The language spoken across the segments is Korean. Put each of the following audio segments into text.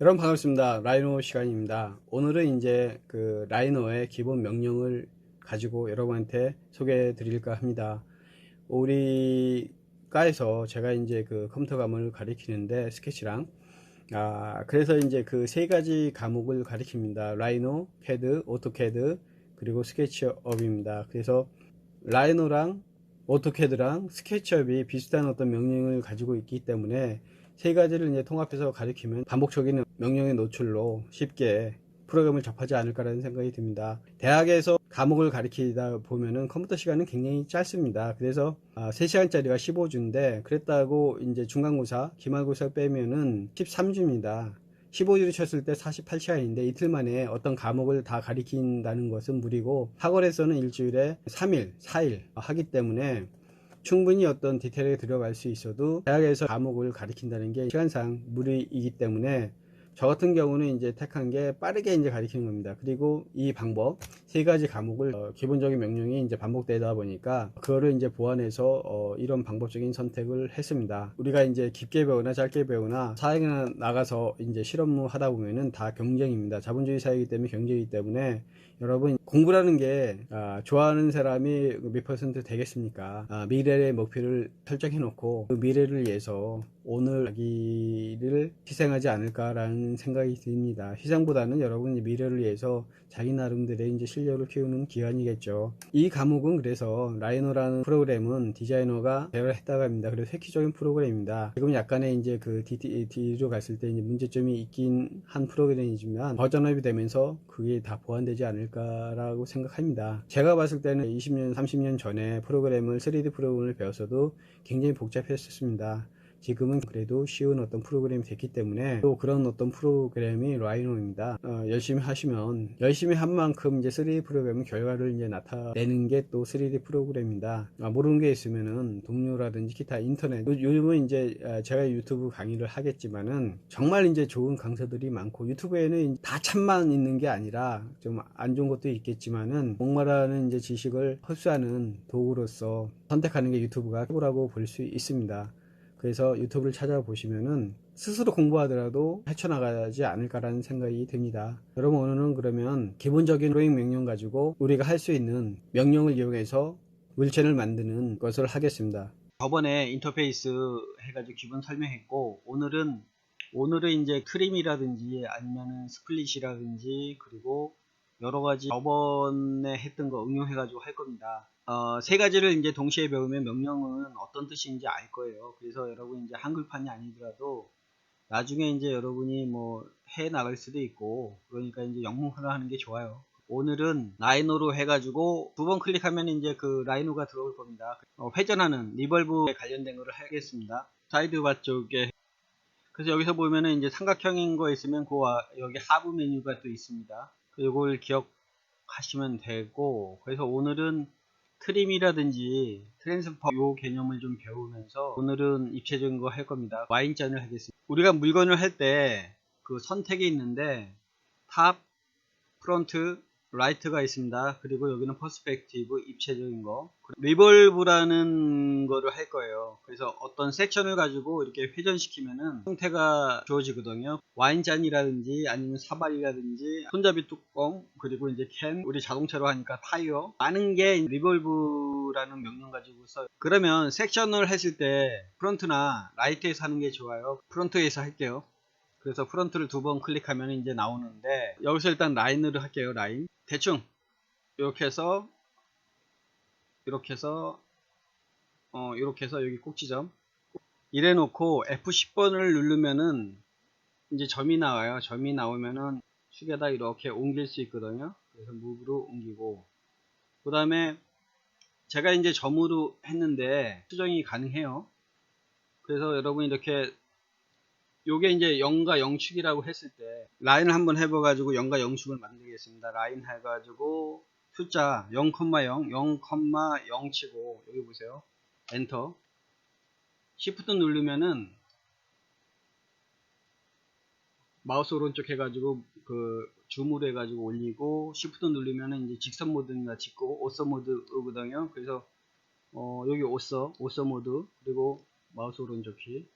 여러분 반갑습니다. 라이노 시간입니다. 오늘은 이제 그 라이노의 기본 명령을 가지고 여러분한테 소개해 드릴까 합니다. 우리 과에서 제가 이제 그 컴퓨터 과목을 가리키는데 스케치랑 그래서 이제 그 세 가지 과목을 가리킵니다. 라이노, 캐드, 오토캐드 그리고 스케치업입니다. 그래서 라이노랑 오토캐드랑 스케치업이 비슷한 어떤 명령을 가지고 있기 때문에 세 가지를 이제 통합해서 가리키면 반복적인 명령의 노출로 쉽게 프로그램을 접하지 않을까라는 생각이 듭니다. 대학에서 과목을 가리키다 보면은 컴퓨터 시간은 굉장히 짧습니다. 그래서 3시간짜리가 15주인데 그랬다고 이제 중간고사, 기말고사 빼면은 13주입니다. 15주를 쳤을 때 48시간인데 이틀 만에 어떤 과목을 다 가리킨다는 것은 무리고 학원에서는 일주일에 3일, 4일 하기 때문에 충분히 어떤 디테일에 들어갈 수 있어도 대학에서 과목을 가리킨다는 게 시간상 무리이기 때문에 저 같은 경우는 이제 택한 게 빠르게 이제 가리키는 겁니다. 그리고 이 방법 세 가지 과목을 기본적인 명령이 이제 반복되다 보니까 그거를 이제 보완해서 이런 방법적인 선택을 했습니다. 우리가 이제 깊게 배우나 짧게 배우나 사회나 나가서 이제 실험을 하다 보면은 다 경쟁입니다. 자본주의 사회이기 때문에 경쟁이기 때문에 여러분 공부라는 게 좋아하는 사람이 몇 퍼센트 되겠습니까? 미래의 목표를 설정해 놓고 그 미래를 위해서 오늘 자기를 희생하지 않을까라는 생각이 듭니다. 희생보다는 여러분이 미래를 위해서 자기 나름대로의 이제 실력을 키우는 기간이겠죠. 이 과목은 그래서 라이노라는 프로그램은 디자이너가 개발을 했다고 합니다. 그래서 획기적인 프로그램입니다. 지금 약간의 이제 그 뒤로 갔을 때 이제 문제점이 있긴 한 프로그램이지만 버전업이 되면서 그게 다 보완되지 않을까라고 생각합니다. 제가 봤을 때는 20년, 30년 전에 프로그램을 3D 프로그램을 배웠어도 굉장히 복잡했었습니다. 지금은 그래도 쉬운 어떤 프로그램이 됐기 때문에 또 그런 어떤 프로그램이 라이노입니다. 열심히 하시면 열심히 한 만큼 이제 3D 프로그램 결과를 이제 나타내는 게 또 3D 프로그램입니다. 모르는 게 있으면은 동료라든지 기타 인터넷 요즘은 이제 제가 유튜브 강의를 하겠지만은 정말 이제 좋은 강사들이 많고 유튜브에는 다 참만 있는 게 아니라 좀 안 좋은 것도 있겠지만은 목말하는 이제 지식을 흡수하는 도구로서 선택하는 게 유튜브가 최고라고 볼 수 있습니다. 그래서 유튜브를 찾아보시면은 스스로 공부하더라도 헤쳐나가지 않을까라는 생각이 듭니다. 여러분 오늘은 그러면 기본적인 드로잉 명령 가지고 우리가 할 수 있는 명령을 이용해서 물체를 만드는 것을 하겠습니다. 저번에 인터페이스 해가지고 기본 설명했고 오늘은 이제 트림이라든지 아니면은 스플릿이라든지 그리고 여러 가지 저번에 했던 거 응용해가지고 할 겁니다. 세 가지를 이제 동시에 배우면 명령은 어떤 뜻인지 알 거예요. 그래서 여러분 이제 한글판이 아니더라도 나중에 이제 여러분이 뭐 해 나갈 수도 있고 그러니까 이제 영문화를 하는 게 좋아요. 오늘은 라이노로 해가지고 두 번 클릭하면 이제 그 라이노가 들어올 겁니다. 회전하는 리벌브에 관련된 거를 하겠습니다. 사이드바 쪽에 그래서 여기서 보면은 이제 삼각형인 거 있으면 그 여기 하부 메뉴가 또 있습니다. 이걸 기억하시면 되고 그래서 오늘은 트림이라든지 트랜스퍼 요 개념을 좀 배우면서 오늘은 입체적인 거 할 겁니다. 와인잔을 하겠습니다. 우리가 물건을 할 때 그 선택이 있는데 탑, 프론트, 라이트가 있습니다. 그리고 여기는 퍼스펙티브, 입체적인 거. 리볼브라는 거를 할 거예요. 그래서 어떤 섹션을 가지고 이렇게 회전시키면은 형태가 주어지거든요. 와인잔이라든지 아니면 사발이라든지 손잡이 뚜껑 그리고 이제 캔 우리 자동차로 하니까 타이어 많은 게 리볼브라는 명령 가지고 써요. 그러면 섹션을 했을 때 프론트나 라이트에서 하는 게 좋아요. 프론트에서 할게요. 그래서 프론트를 두 번 클릭하면 이제 나오는데 여기서 일단 라인으로 할게요. 라인 대충 이렇게 해서 이렇게 해서 이렇게 해서 여기 꼭지점 이래 놓고 F10번을 누르면은 이제 점이 나와요. 점이 나오면은 축에다 이렇게 옮길 수 있거든요. 그래서 무브로 옮기고 그 다음에 제가 이제 점으로 했는데 수정이 가능해요. 그래서 여러분 이렇게 요게 이제 0과 0축이라고 했을 때 라인을 한번 해봐가지고 0과 0축을 만들겠습니다. 라인 해가지고 숫자 0,0, 0,0 치고 여기 보세요. 엔터. Shift 누르면은 마우스 오른쪽 해가지고 그 줌으로 해가지고 올리고 Shift 누르면은 이제 직선 모드입니다. 직고 오서 모드거든요. 그래서 여기 오서 모드 그리고 마우스 오른쪽 키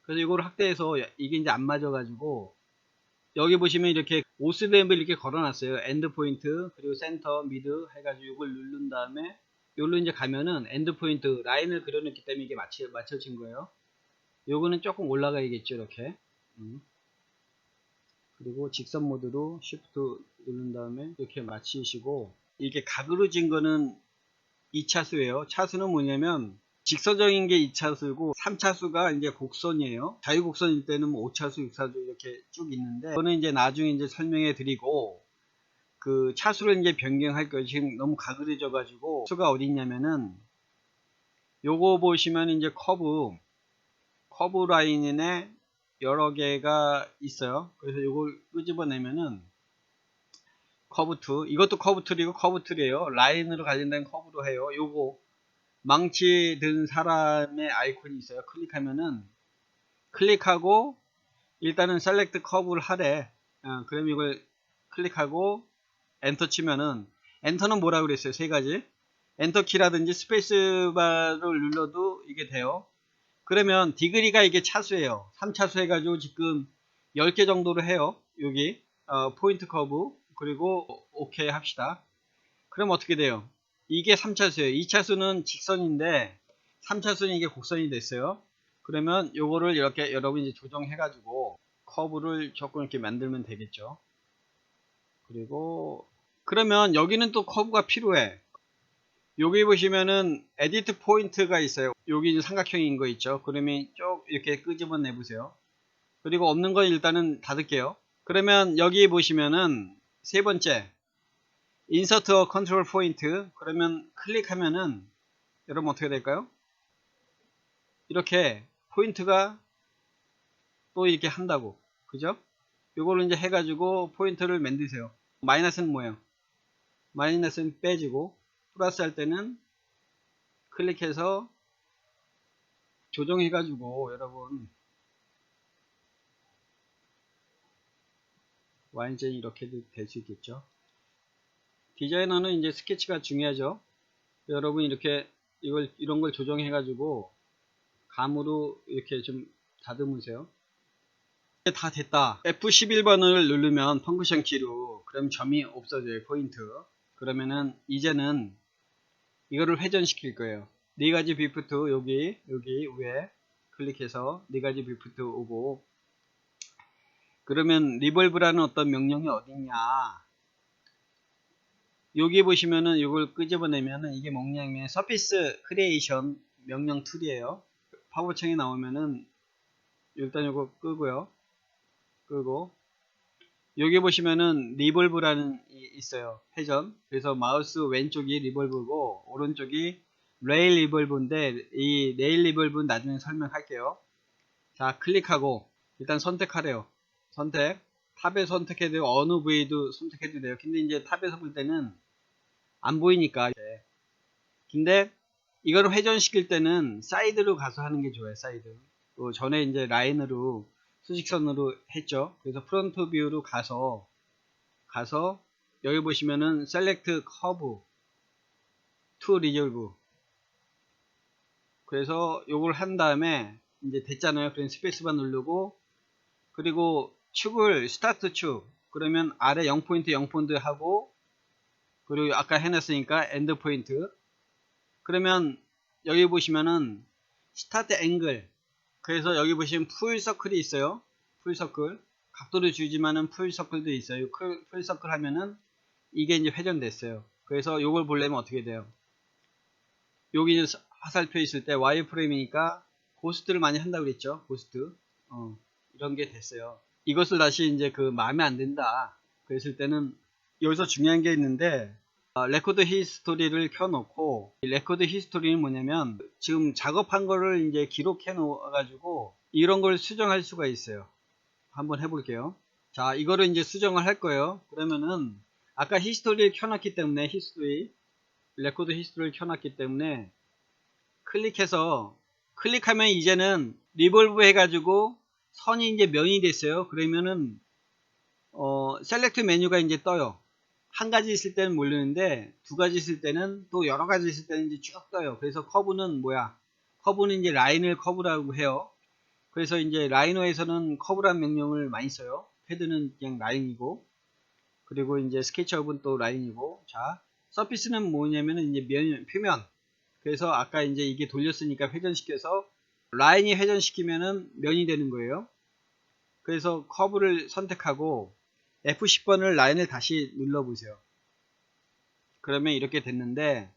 그래서 이걸 확대해서 이게 이제 안 맞아가지고 여기 보시면 이렇게 오스램을 이렇게 걸어놨어요. 엔드 포인트 그리고 센터 미드 해가지고 이걸 누른 다음에 여기로 이제 가면은 엔드 포인트 라인을 그려놓기 때문에 이게 맞춰진 거예요. 요거는 조금 올라가야겠죠. 이렇게 그리고 직선 모드로 Shift 누른 다음에 이렇게 맞추시고, 이게 가그러진 거는 2차수예요. 차수는 뭐냐면 직선적인 게 2차수고 3차수가 이제 곡선이에요. 자유곡선일 때는 뭐 5차수, 6차수 이렇게 쭉 있는데, 그거는 이제 나중에 이제 설명해 드리고, 그 차수를 이제 변경할 거예요. 지금 너무 가그러져 가지고 수가 어디 있냐면은 요거 보시면 이제 커브 라인에 여러 개가 있어요. 그래서 요걸 끄집어내면은 커브2, 이것도 커브2이고 커브2래요. 라인으로 관련된 커브로 해요. 요거 망치 든 사람의 아이콘이 있어요. 클릭하고 일단은 셀렉트 커브를 하래. 그럼 이걸 클릭하고 엔터 치면은, 엔터는 뭐라 그랬어요? 세 가지. 엔터 키라든지 스페이스바를 눌러도 이게 돼요. 그러면 디그리가 이게 차수예요. 3차수 해가지고 지금 10개 정도로 해요. 여기 포인트 커브 그리고 오케이 합시다. 그럼 어떻게 돼요? 이게 3차수예요. 2차수는 직선인데 3차수는 이게 곡선이 됐어요. 그러면 요거를 이렇게 여러분이 조정해가지고 커브를 조금 이렇게 만들면 되겠죠. 그리고 그러면 여기는 또 커브가 필요해. 여기 보시면은 에디트 포인트가 있어요. 여기 삼각형인 거 있죠. 그러면 쭉 이렇게 끄집어 내보세요. 그리고 없는 건 일단은 닫을게요. 그러면 여기 보시면은 세 번째 인서트 컨트롤 포인트, 그러면 클릭하면은 여러분 어떻게 될까요? 이렇게 포인트가 또 이렇게 한다고, 그죠? 이걸로 이제 해가지고 포인트를 만드세요. 마이너스는 뭐예요? 마이너스는 빼지고 플러스 할 때는 클릭해서 조정해가지고 여러분 완전히 이렇게 될 수 있겠죠. 디자이너는 이제 스케치가 중요하죠. 여러분 이렇게 이런 걸 조정해가지고 감으로 이렇게 좀 다듬으세요. 다 됐다. F11번을 누르면 펑크션 키로, 그럼 점이 없어져요. 포인트. 그러면은 이제는 이거를 회전시킬 거예요. 네 가지 비프트 여기 위에 클릭해서 네 가지 비프트 오고, 그러면 리볼브라는 어떤 명령이 어딨냐, 여기 보시면은 이걸 끄집어내면은 이게 뭐냐면 서피스 크리에이션 명령 툴이에요. 파워창에 나오면은 일단 이거 끄고요. 끄고 여기 보시면은 리볼브라는 있어요. 회전. 그래서 마우스 왼쪽이 리볼브고 오른쪽이 레일 리볼브인데, 이 레일 리볼브는 나중에 설명할게요. 자, 클릭하고 일단 선택하래요. 선택. 탑에 선택해도 돼요. 어느 부위도 선택해도 돼요. 근데 이제 탑에서 볼 때는 안 보이니까. 근데 이걸 회전시킬 때는 사이드로 가서 하는 게 좋아요. 사이드. 전에 이제 라인으로 수직선으로 했죠. 그래서 프론트 뷰로 가서 여기 보시면은 셀렉트 커브 투 리졸브, 그래서 요걸 한 다음에 이제 됐잖아요. 그럼 스페이스바 누르고, 그리고 축을 스타트 축, 그러면 아래 0포인트 0포인트 하고, 그리고 아까 해놨으니까 엔드 포인트, 그러면 여기 보시면은 스타트 앵글, 그래서 여기 보시면 풀 서클이 있어요. 풀 서클 각도를 주지만은 풀 서클도 있어요. 풀 서클 하면은 이게 이제 회전됐어요. 그래서 요걸 보려면 어떻게 돼요? 여기 화살표 있을 때 와이어프레임이니까 고스트를 많이 한다고 그랬죠. 고스트. 이런 게 됐어요. 이것을 다시 이제 그 마음에 안 든다 그랬을 때는 여기서 중요한 게 있는데, 레코드 히스토리를 켜놓고, 이 레코드 히스토리는 뭐냐면 지금 작업한 거를 이제 기록해 놓아 가지고 이런 걸 수정할 수가 있어요. 한번 해볼게요. 자, 이거를 이제 수정을 할 거예요. 그러면은 아까 히스토리를 켜놨기 때문에, 레코드 히스토리를 켜놨기 때문에 클릭하면 이제는 리볼브 해가지고 선이 이제 면이 됐어요. 그러면은 셀렉트 메뉴가 이제 떠요. 한 가지 있을 때는 모르는데 두 가지 있을 때는, 또 여러 가지 있을 때는 이제 쭉 떠요. 그래서 커브는 뭐야? 커브는 이제 라인을 커브라고 해요. 그래서 이제 라이노에서는 커브란 명령을 많이 써요. 패드는 그냥 라인이고, 그리고 이제 스케치업은 또 라인이고, 자, 서피스는 뭐냐면은 이제 표면. 그래서 아까 이제 이게 돌렸으니까 회전시켜서 라인이 회전시키면은 면이 되는 거예요. 그래서 커브를 선택하고 F10번을 라인을 다시 눌러보세요. 그러면 이렇게 됐는데,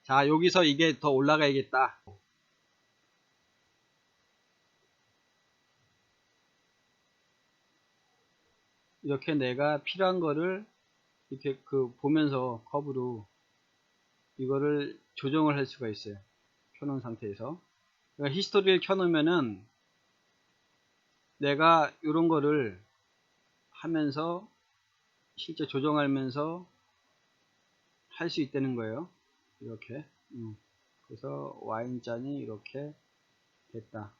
자, 여기서 이게 더 올라가야겠다. 이렇게 내가 필요한 거를 이렇게 보면서 커브로 이거를 조정을 할 수가 있어요. 켜놓은 상태에서. 그러니까 히스토리를 켜놓으면은 내가 이런 거를 하면서 실제 조정하면서 할 수 있다는 거예요. 이렇게. 그래서 와인잔이 이렇게 됐다.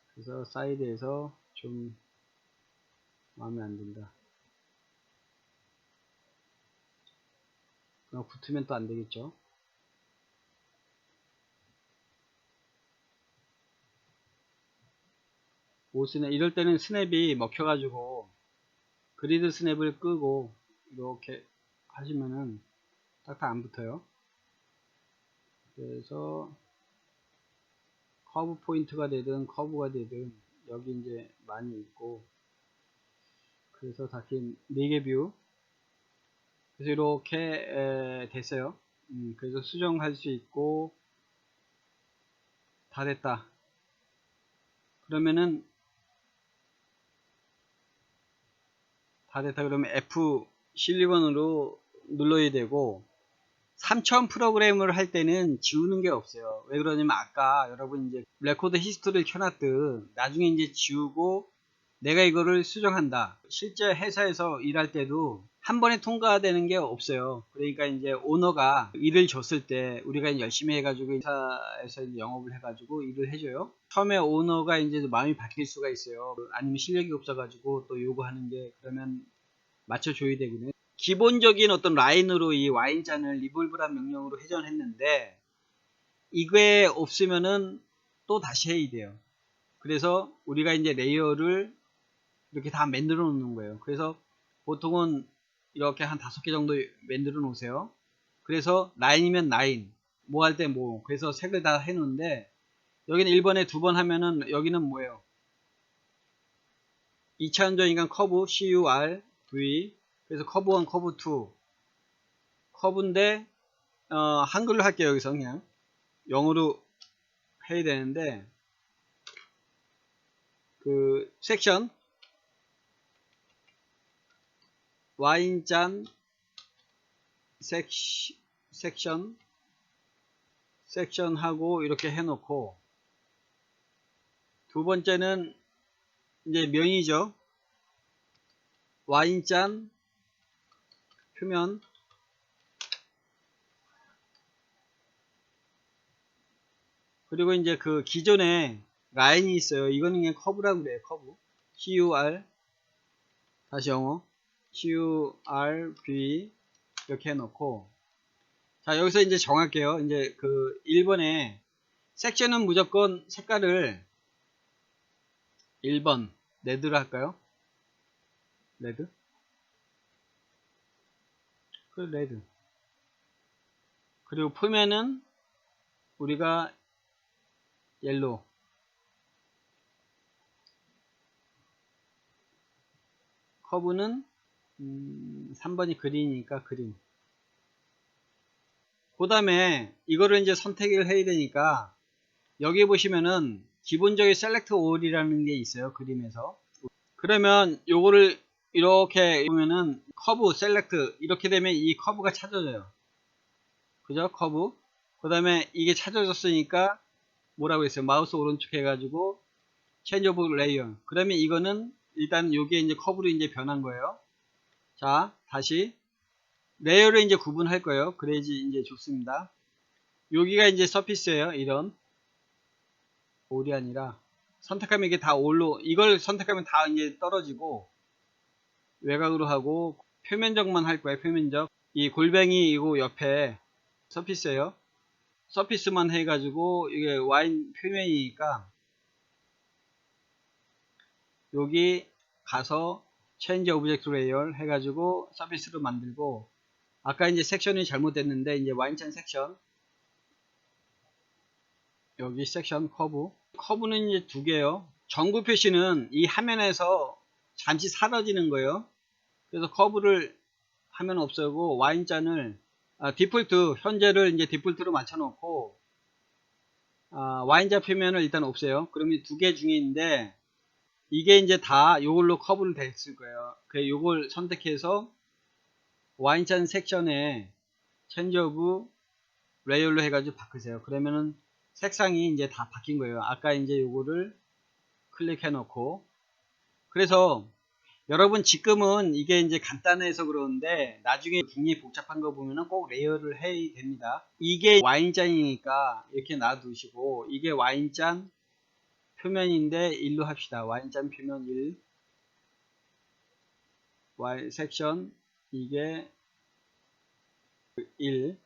그래서 사이드에서 좀 마음에 안 든다. 붙으면 또 안 되겠죠. 이럴 때는 스냅이 먹혀가지고 그리드 스냅을 끄고 이렇게 하시면은 딱딱 안 붙어요. 그래서 커브 포인트가 되든 커브가 되든 여기 이제 많이 있고, 그래서 다시 4개 뷰. 그래서 이렇게 됐어요. 그래서 수정할 수 있고 다 됐다. 그러면은 다 됐다 그러면 F 실리건으로 눌러야 되고, 3000 프로그램을 할 때는 지우는 게 없어요. 왜 그러냐면 아까 여러분 이제 레코드 히스토리를 켜놨듯 나중에 이제 지우고 내가 이거를 수정한다. 실제 회사에서 일할 때도 한 번에 통과되는 게 없어요. 그러니까 이제 오너가 일을 줬을 때 우리가 열심히 해가지고 회사에서 영업을 해가지고 일을 해줘요. 처음에 오너가 이제 마음이 바뀔 수가 있어요. 아니면 실력이 없어가지고 또 요구하는 게, 그러면 맞춰줘야 되거든요. 기본적인 어떤 라인으로 이 와인잔을 리볼브란 명령으로 회전했는데 이게 없으면은 또 다시 해야 돼요. 그래서 우리가 이제 레이어를 이렇게 다 만들어 놓는 거예요. 그래서 보통은 이렇게 한 5개 정도 만들어 놓으세요. 그래서 라인이면 라인, 뭐 할 때 뭐, 그래서 색을 다 해 놓는데 여기는 1번에 2번 하면은 여기는 뭐예요? 2차원적인 커브 CUR V, 그래서 커브 1, 커브 2 커브인데 한글로 할게요. 여기서 그냥 영어로 해야 되는데, 섹션 와인잔 섹션 하고 이렇게 해놓고, 두 번째는 이제 면이죠. 와인잔 표면, 그리고 이제 기존에 라인이 있어요. 이거는 그냥 커브라고 그래요. 커브 CUR, 다시 영어 CURV 이렇게 해놓고, 자, 여기서 이제 정할게요. 이제 1번에 섹션은 무조건 색깔을 1번 레드로 할까요? 레드? 레드. 그리고 표면은 우리가 옐로우. 커브는 3번이 그린이니까 그린. 그 다음에 이거를 이제 선택을 해야 되니까 여기 보시면은 기본적인 셀렉트 올이라는 게 있어요. 그림에서. 그러면 요거를 이렇게 보면은 커브 셀렉트 이렇게 되면 이 커브가 찾아져요. 그죠? 커브. 그 다음에 이게 찾아졌으니까 뭐라고 했어요? 마우스 오른쪽 해가지고 체인지 오브 레이어. 그러면 이거는 일단 요게 이제 커브로 이제 변한 거예요. 자, 다시 레이어를 이제 구분할 거예요. 그래야지 이제 좋습니다. 여기가 이제 서피스예요. 이런 올이 아니라, 선택하면 이게 다 올로, 이걸 선택하면 다 이제 떨어지고 외곽으로 하고 표면적만 할 거예요. 표면적. 이 골뱅이이고 옆에 서피스예요. 서피스만 해가지고 이게 와인 표면이니까 여기 가서 Change Object Layer 해가지고 서비스로 만들고, 아까 이제 섹션이 잘못됐는데 이제 와인잔 섹션, 여기 섹션 커브는 이제 두 개요. 전구 표시는 이 화면에서 잠시 사라지는 거예요. 그래서 커브를 하면 없애고 와인잔을 디폴트 현재를 이제 디폴트로 맞춰놓고 와인잔 표면을 일단 없애요. 그러면 두 개 중인데 이게 이제 다 이걸로 커브를 됐을 거예요. 그래서 이걸 선택해서 와인잔 섹션에 Change of Layer로 해가지고 바꾸세요. 그러면은 색상이 이제 다 바뀐 거예요. 아까 이제 요거를 클릭해 놓고, 그래서 여러분 지금은 이게 이제 간단해서 그러는데 나중에 굉장히 복잡한 거 보면은 꼭 레이어를 해야 됩니다. 이게 와인잔이니까 이렇게 놔두시고, 이게 와인잔 표면인데 1로 합시다. 와인잔 표면 1 섹션 이게 1.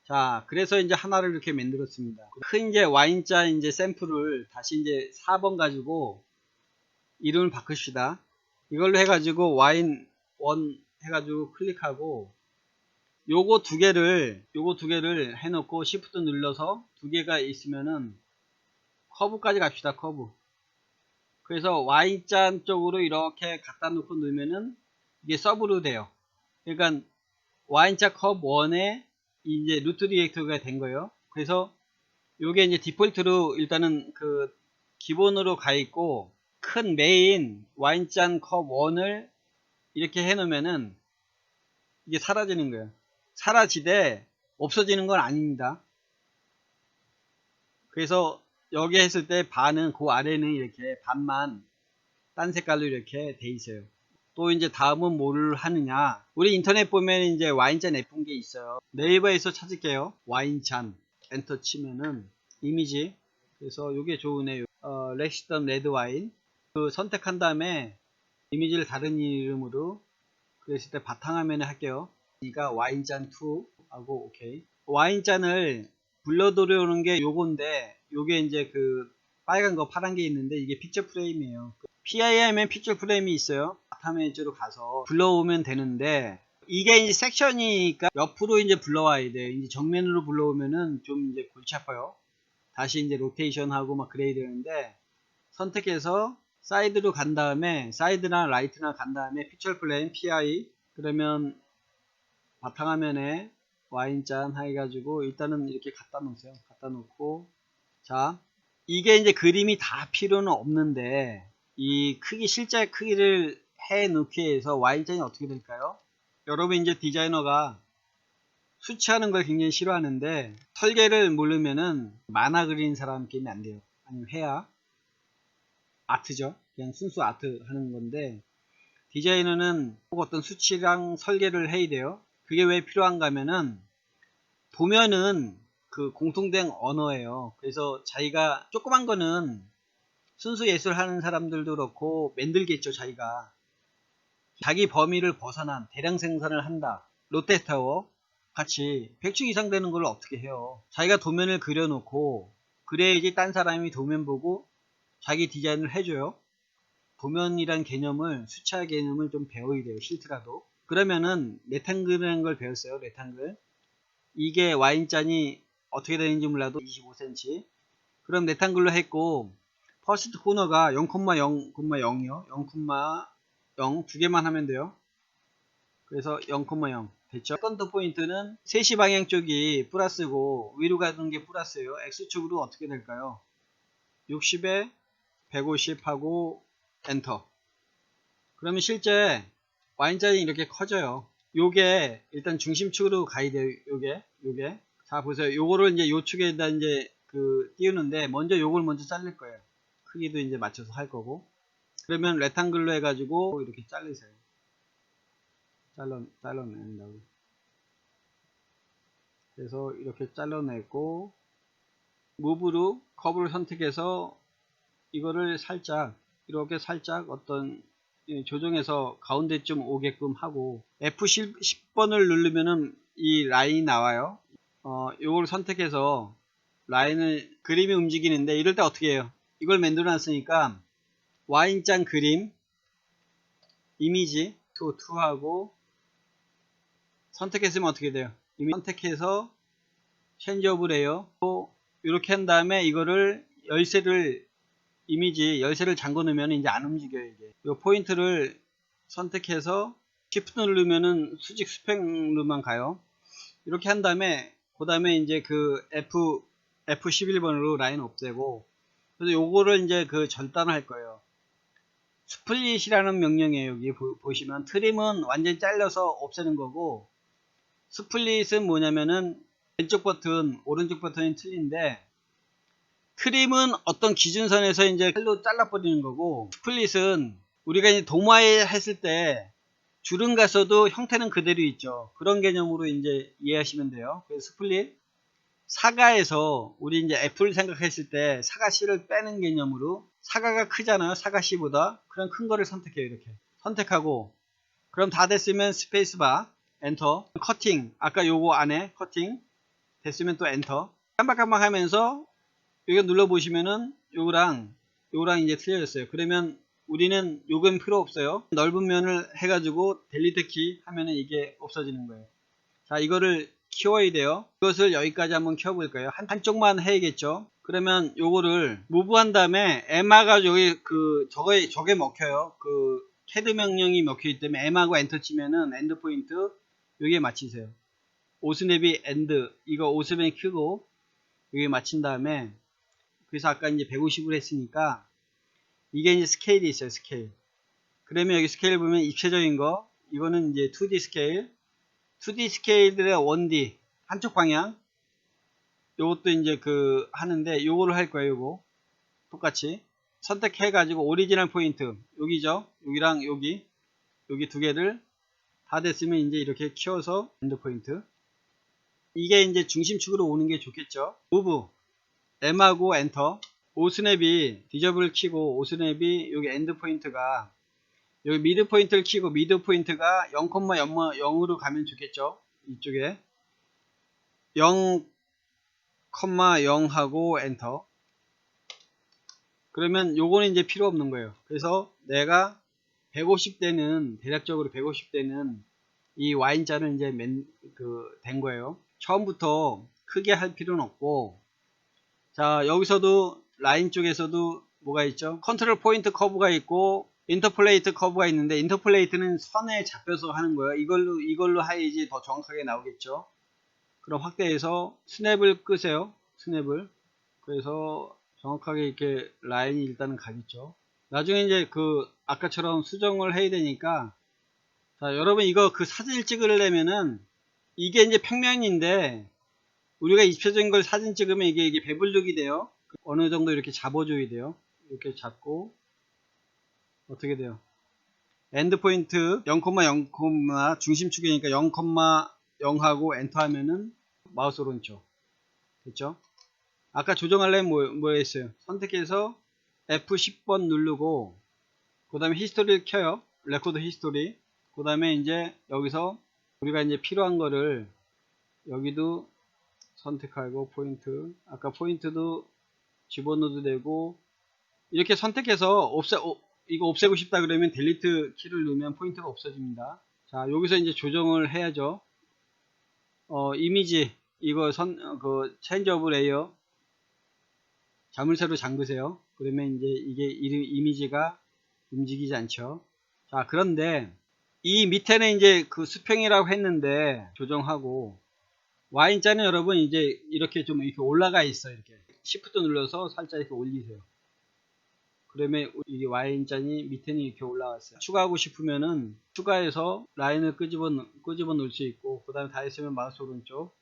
자, 그래서 이제 하나를 이렇게 만들었습니다. 큰 이제 와인잔 이제 샘플을 다시 이제 4번 가지고 이름을 바꿉시다. 이걸로 해가지고 와인 1 해가지고 클릭하고, 요거 두 개를 해놓고 시프트 눌러서 두 개가 있으면은 커브까지 갑시다. 커브. 그래서 와인잔 쪽으로 이렇게 갖다 놓고 넣으면은 이게 서브로 돼요. 그러니까 와인잔 커브 1에 이제 루트 디렉터리가 된 거예요. 그래서 요게 이제 디폴트로 일단은 그 기본으로 가 있고, 큰 메인 와인잔 컵 1을 이렇게 해 놓으면은 이게 사라지는 거예요. 사라지되 없어지는 건 아닙니다. 그래서 여기 했을 때 반은 그 아래는 이렇게 반만 딴 색깔로 이렇게 돼 있어요. 또 이제 다음은 뭘 하느냐, 우리 인터넷 보면 이제 와인잔 예쁜 게 있어요. 네이버에서 찾을게요. 와인잔 엔터 치면은 이미지, 그래서 요게 좋으네요. 렉시던 레드 와인 그 선택한 다음에 이미지를 다른 이름으로, 그랬을 때 바탕화면에 할게요. 이가 와인잔 2 하고 오케이. 와인잔을 불러 들여오는 게 요건데, 요게 이제 그 빨간 거 파란 게 있는데 이게 픽처 프레임이에요. PI 하면 픽처 프레임이 있어요. 바탕화면으로 가서 불러오면 되는데, 이게 이제 섹션이니까 옆으로 이제 불러와야 돼요. 이제 정면으로 불러오면은 좀 이제 골치 아파요. 다시 이제 로테이션 하고 막 그래야 되는데, 선택해서 사이드로 간 다음에 사이드나 라이트나 간 다음에 픽처 플레인 PI, 그러면 바탕화면에 와인잔 해가지고 일단은 이렇게 갖다 놓으세요. 갖다 놓고, 자, 이게 이제 그림이 다 필요는 없는데 이 크기, 실제 크기를 해 놓기 위해서 와인잔이 어떻게 될까요? 여러분 이제 디자이너가 수치하는 걸 굉장히 싫어하는데, 설계를 모르면은 만화 그리는 사람 끼면 안 돼요. 아니면 해야 아트죠. 그냥 순수 아트 하는 건데, 디자이너는 꼭 어떤 수치랑 설계를 해야 돼요. 그게 왜 필요한가 하면은, 도면은 그 공통된 언어예요. 그래서 자기가 조그만 거는 순수 예술 하는 사람들도 그렇고 만들겠죠. 자기가 자기 범위를 벗어난 대량 생산을 한다. 롯데타워 같이 100층 이상 되는 걸 어떻게 해요. 자기가 도면을 그려놓고, 그래야지 딴 사람이 도면 보고 자기 디자인을 해줘요. 도면이란 개념을, 수치화 개념을 좀 배워야 돼요. 싫더라도. 그러면은 레탕글이라는 걸 배웠어요. 레탕글. 이게 와인잔이 어떻게 되는지 몰라도 25cm. 그럼 레탕글로 했고, 퍼스트 코너가 0,0,0이요. 0,0 두 개만 하면 돼요. 그래서 0,0 됐죠. 세컨드 포인트는 3시 방향 쪽이 플러스고 위로 가는 게 플러스예요. X축으로 어떻게 될까요? 60에 150 하고 엔터. 그러면 실제 와인잔이 이렇게 커져요. 요게 일단 중심축으로 가야 돼요. 요게. 자, 보세요. 요거를 이제 요 축에다 이제 그 띄우는데, 먼저 요걸 먼저 자를 거예요. 크기도 이제 맞춰서 할 거고. 그러면 레탕글로 해가지고 이렇게 자르세요. 잘라낸다고. 그래서 이렇게 잘라내고, 무브로 커브를 선택해서 이거를 살짝, 이렇게 살짝 어떤 조정해서 가운데쯤 오게끔 하고, F10번을 누르면은 이 라인이 나와요. 요걸 선택해서 라인을, 그림이 움직이는데 이럴 때 어떻게 해요? 이걸 만들어 놨으니까 와인잔 그림 이미지 2하고 선택했으면 어떻게 돼요? 이미 선택해서 체인지 오브 레이어 이렇게 한 다음에 이거를 열쇠를 이미지 열쇠를 잠궈 놓으면 이제 안 움직여요. 이게 이 포인트를 선택해서 Shift 누르면은 수직 수평으로만 가요. 이렇게 한 다음에 그 다음에 이제 그 F11번으로 라인 없애고 그래서 요거를 이제 그 절단할 거예요. 스플릿이라는 명령이에요. 여기 보시면 트림은 완전히 잘라서 없애는 거고 스플릿은 뭐냐면은 왼쪽 버튼 오른쪽 버튼이 틀린데 트림은 어떤 기준선에서 이제 칼로 잘라버리는 거고 스플릿은 우리가 이제 도마에 했을 때 주름 가서도 형태는 그대로 있죠. 그런 개념으로 이제 이해하시면 돼요. 그래서 스플릿 사과에서 우리 이제 애플 생각했을 때 사과 씨를 빼는 개념으로 사과가 크잖아요. 사과 씨보다 그럼 큰 거를 선택해요. 이렇게 선택하고 그럼 다 됐으면 스페이스바 엔터 커팅 아까 요거 안에 커팅 됐으면 또 엔터 깜박깜박 하면서 이거 눌러보시면은 요거랑 이제 틀려졌어요. 그러면 우리는 요건 필요 없어요. 넓은 면을 해가지고 델리트 키 하면은 이게 없어지는 거예요. 자, 이거를 키워야 돼요. 이것을 여기까지 한번 키워볼까요? 한쪽만 해야겠죠. 그러면 요거를 무브 한 다음에 M하가 여기 저게 먹혀요. 그 캐드 명령이 먹혀있기 때문에 M하고 엔터 치면은 엔드 포인트 여기에 맞추세요. 오스냅이 엔드 이거 오스냅이 큐고 여기에 맞춘 다음에 그래서 아까 이제 150을 했으니까 이게 이제 스케일이 있어요. 스케일. 그러면 여기 스케일 보면 입체적인 거 이거는 이제 2D 스케일 2D 스케일들의 1D 한쪽 방향 요것도 이제 하는데 요거를 할 거예요. 요거 똑같이 선택해 가지고 오리지널 포인트 여기죠. 여기랑 여기 두 개를 다 됐으면 이제 이렇게 키워서 엔드 포인트 이게 이제 중심축으로 오는 게 좋겠죠. 무브 M하고 엔터 오스냅이 디저블 키고 오스냅이 여기 엔드 포인트가 여기 미드 포인트를 키고 미드 포인트가 0,0으로 가면 좋겠죠. 이쪽에 0,0 하고 엔터 그러면 요거는 이제 필요 없는 거예요. 그래서 내가 150대는 대략적으로 150대는 이 Y자를 이제 된 거예요. 처음부터 크게 할 필요는 없고 자 여기서도 라인 쪽에서도 뭐가 있죠? 컨트롤 포인트 커브가 있고 인터폴레이트 커브가 있는데 인터폴레이트는 선에 잡혀서 하는 거예요. 이걸로 해야지 더 정확하게 나오겠죠. 그럼 확대해서 스냅을 끄세요. 스냅을 그래서 정확하게 이렇게 라인이 일단은 가겠죠. 나중에 이제 아까처럼 수정을 해야 되니까 자 여러분 이거 사진을 찍으려면은 이게 이제 평면인데 우리가 입체적인 걸 사진 찍으면 이게 배분력이 돼요. 어느 정도 이렇게 잡아줘야 돼요. 이렇게 잡고 어떻게 돼요? 엔드 포인트 0,0, 중심축이니까 0,0하고 엔터 하면은 마우스 오른쪽 됐죠? 아까 조정하려면 뭐 했어요? 선택해서 F10번 누르고 그 다음에 히스토리를 켜요. 레코드 히스토리 그 다음에 이제 여기서 우리가 이제 필요한 거를 여기도 선택하고 포인트 아까 포인트도 집어넣어도 되고 이렇게 선택해서 이거 없애고 싶다 그러면 델리트 키를 누르면 포인트가 없어집니다. 자 여기서 이제 조정을 해야죠. 이미지 이거 체인지 오브 레이어 자물쇠로 잠그세요. 그러면 이제 이게 이미지가 움직이지 않죠. 자 그런데 이 밑에는 이제 수평이라고 했는데 조정하고 Y자는 여러분 이제 이렇게 좀 이렇게 올라가 있어요. 이렇게 Shift 눌러서 살짝 이렇게 올리세요. 그러면 이게 Y자니 밑에는 이렇게 올라왔어요. 추가하고 싶으면은 추가해서 라인을 끄집어 놓을 수 있고 그 다음에 다 했으면 마우스 오른쪽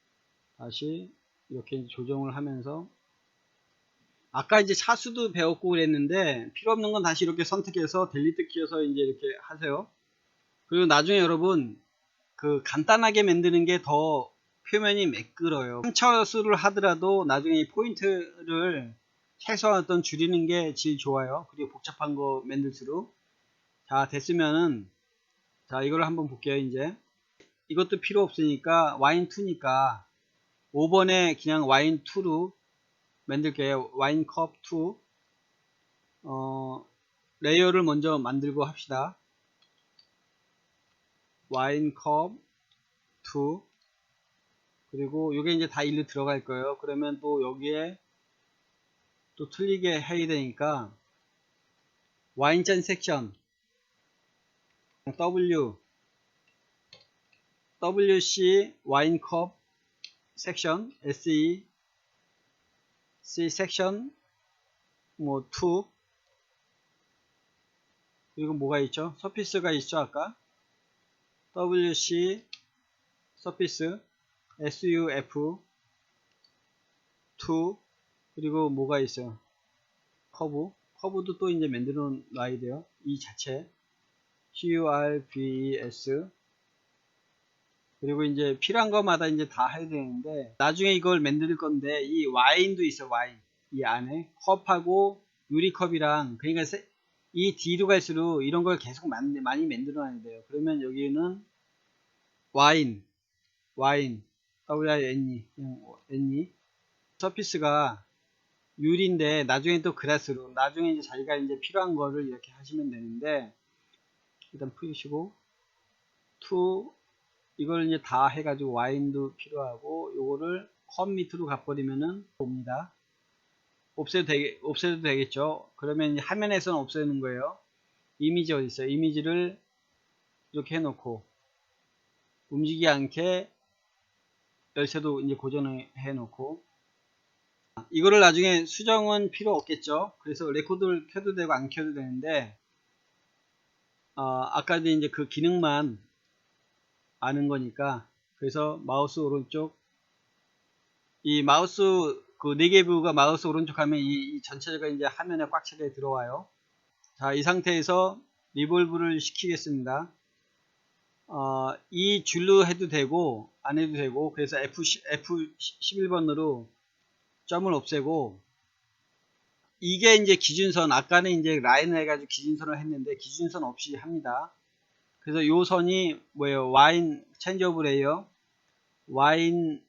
다시 이렇게 조정을 하면서 아까 이제 차수도 배웠고 그랬는데 필요 없는 건 다시 이렇게 선택해서 델리트 키워서 이제 이렇게 하세요. 그리고 나중에 여러분 간단하게 만드는 게 더 표면이 매끄러요. 3차수를 하더라도 나중에 포인트를 최소한 줄이는 게 제일 좋아요. 그리고 복잡한 거 만들수록 자 됐으면은 자 이걸 한번 볼게요. 이제 이것도 필요 없으니까 와인2니까 5번에 그냥 와인2로 만들게요. 와인컵 2 레이어를 먼저 만들고 합시다. 와인컵 2, 그리고 요게 이제 다 일로 들어갈 거예요. 그러면 또 여기에 또 틀리게 해야 되니까 와인잔 섹션 WC 와인컵 섹션 SE C 섹션 뭐 2, 그리고 뭐가 있죠? 서피스가 있죠. 아까 WC 서피스 SUF 2, 그리고 뭐가 있어요? 커브도 또 이제 만들어 놔야 돼요. 이 자체 CURVS, 그리고 이제 필요한 것마다 이제 다 해야 되는데, 나중에 이걸 만들 건데 이 와인도 있어. 와인 이 안에 컵하고 유리컵이랑, 그러니까 이 뒤로 갈수록 이런 걸 계속 많이 만들어 놔야 돼요. 그러면 여기는 와인 WINE NE 서피스가 유리인데 나중에 또 그라스로, 나중에 이제 자기가 이제 필요한 거를 이렇게 하시면 되는데, 일단 풀리시고 투 이걸 이제 다 해가지고 와인도 필요하고, 요거를 컵 밑으로 가버리면은 옵니다. 없애도 되겠죠. 그러면 이제 화면에서는 없애는 거예요. 이미지 어디 있어요? 이미지를 이렇게 해놓고 움직이지 않게 열쇠도 이제 고정해 놓고, 이거를 나중에 수정은 필요 없겠죠. 그래서 레코드를 켜도 되고 안 켜도 되는데, 아까도 이제 그 기능만 아는 거니까. 그래서 마우스 오른쪽, 이 마우스 그 4개 뷰가 마우스 오른쪽 하면 이 전체가 이제 화면에 꽉 차게 들어와요. 자, 이 상태에서 리볼브를 시키겠습니다. 이 줄로 해도 되고 안 해도 되고, 그래서 F11번으로 점을 없애고, 이게 이제 기준선, 아까는 이제 라인을 해가지고 기준선을 했는데 기준선 없이 합니다. 그래서 요 선이 뭐예요? 와인 체인지 오브 레이어 와인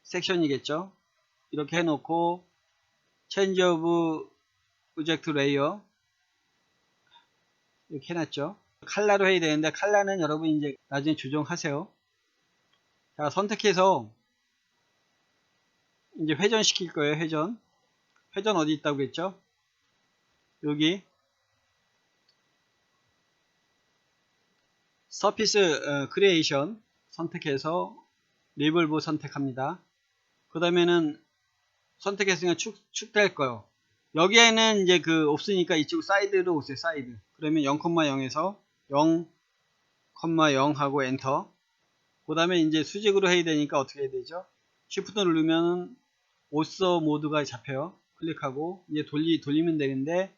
섹션이겠죠. 이렇게 해놓고 체인지 오브 오브젝트 레이어 이렇게 해놨죠. 칼라로 해야 되는데 칼라는 여러분 이제 나중에 조정하세요. 자, 선택해서 이제 회전 시킬 거예요. 회전 어디 있다고 했죠? 여기 서피스 크리에이션 선택해서 리볼브 선택합니다. 그 다음에는 선택했으니까 축될 거예요. 여기에는 이제 그 없으니까 이쪽 사이드로 오세요. 사이드. 그러면 0,0에서 0,0 하고 엔터. 그 다음에 이제 수직으로 해야 되니까 어떻게 해야 되죠? 쉬프트 누르면 오서 모드가 잡혀요. 클릭하고 이제 돌리면 되는데,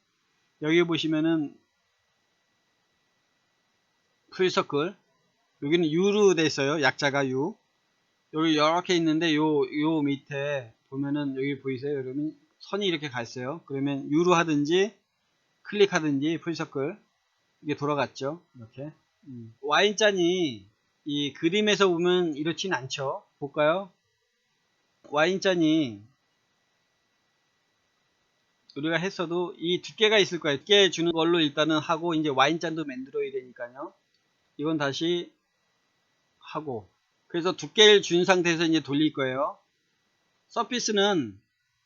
여기 보시면은 풀서클, 여기는 U로 돼 있어요. 약자가 U. 여기 이렇게 있는데 요 밑에 보면은 여기 보이세요? 여러분 선이 이렇게 가 있어요. 그러면 U로 하든지 클릭하든지 풀서클, 이게 돌아갔죠. 이렇게. 와인잔이 이 그림에서 보면 이렇진 않죠. 볼까요? 와인잔이 우리가 했어도 이 두께가 있을 거예요. 두께 주는 걸로 일단은 하고, 이제 와인잔도 만들어야 되니까요. 이건 다시 하고, 그래서 두께를 준 상태에서 이제 돌릴 거예요. 서피스는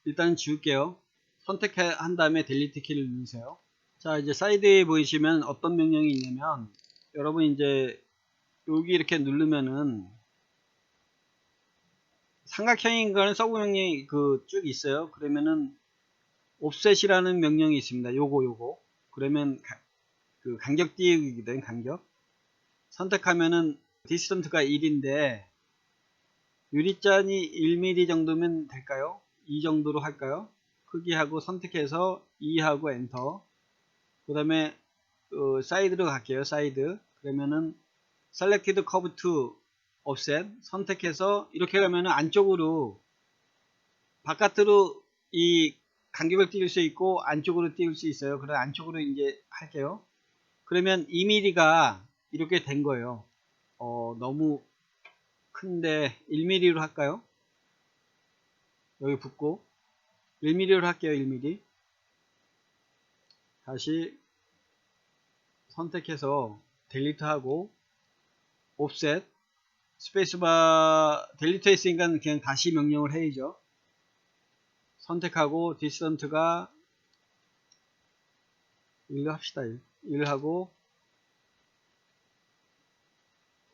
일단 지울게요. 선택한 다음에 델리트 키를 누르세요. 자, 이제 사이드에 보이시면 어떤 명령이 있냐면, 여러분 이제 여기 이렇게 누르면은 삼각형인 거는 서브 명령이 그 쭉 있어요. 그러면은 옵셋이라는 명령이 있습니다. 요거 그러면 그 간격 띄우기거든. 간격 선택하면은 디스턴트가 1인데 유리잔이 1mm 정도면 될까요? 이 정도로 할까요? 크기하고 선택해서 2하고 엔터. 그 다음에 사이드로 갈게요. 사이드. 그러면은 Selected Curve to Offset 선택해서 이렇게 가면은 안쪽으로, 바깥으로 이 간격을 띄울 수 있고 안쪽으로 띄울 수 있어요. 그래 안쪽으로 이제 할게요. 그러면 2mm가 이렇게 된 거예요. 너무 큰데 1mm로 할까요? 여기 붙고 1mm로 할게요. 1mm. 다시 선택해서 딜리트하고 옵셋 스페이스바 딜리트 했으니까 그냥 다시 명령을 해야죠. 선택하고 디스턴트가 1로 합시다. 1 하고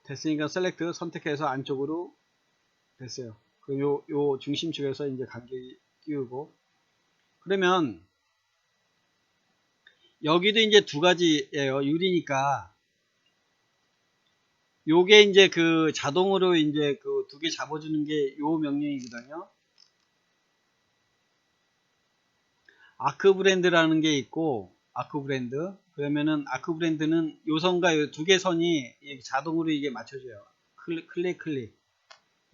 됐으니까 셀렉트 선택해서 안쪽으로 됐어요. 그럼 요 중심축에서 이제 간격이 띄우고 그러면 여기도 이제 두 가지예요. 유리니까 요게 이제 그 자동으로 이제 그 두 개 잡아주는 게 요 명령이거든요. 아크 브랜드라는 게 있고 아크 브랜드 그러면은 아크 브랜드는 요 선과 요 두 개 선이 자동으로 이게 맞춰져요. 클릭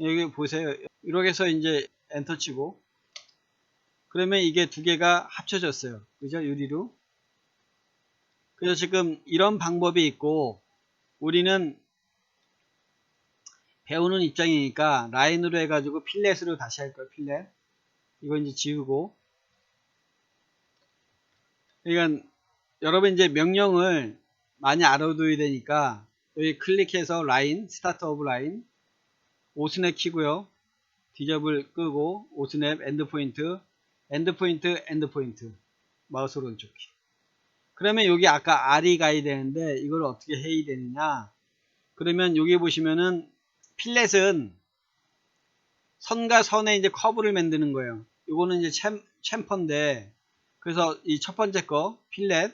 여기 보세요. 이렇게 해서 이제 엔터 치고 그러면 이게 두 개가 합쳐졌어요. 그죠? 유리로. 그래서 지금 이런 방법이 있고 우리는 배우는 입장이니까 라인으로 해가지고 필렛으로 다시 할 거예요. 필렛. 이거 이제 지우고 그러니까 여러분 이제 명령을 많이 알아둬야 되니까 여기 클릭해서 라인, 스타트 오브 라인, 오스냅 키고요. 디저블 끄고 오스냅 엔드포인트, 엔드포인트 마우스 오른쪽 키. 그러면 여기 아까 R이 가야 되는데 이걸 어떻게 해야 되느냐? 그러면 여기 보시면은 필렛은 선과 선에 이제 커브를 만드는 거예요. 이거는 이제 챔퍼인데 그래서 이 첫 번째 거 필렛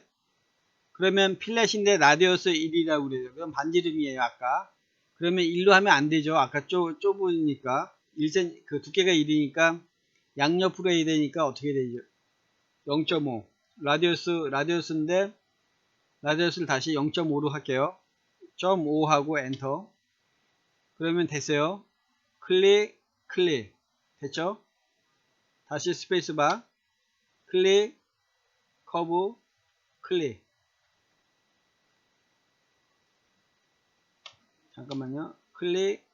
그러면 필렛인데 라디어스 1이라고 그래요. 그럼 반지름이에요 아까. 그러면 1로 하면 안 되죠. 아까 좁으니까 1cm 그 두께가 1이니까 양옆으로 해야 되니까 어떻게 되죠? 0.5 라디어스인데 라디어스를 다시 0.5로 할게요. 0.5 하고 엔터. 그러면 됐어요. 클릭 됐죠? 다시 스페이스바 클릭 커브 클릭. 잠깐만요. 클릭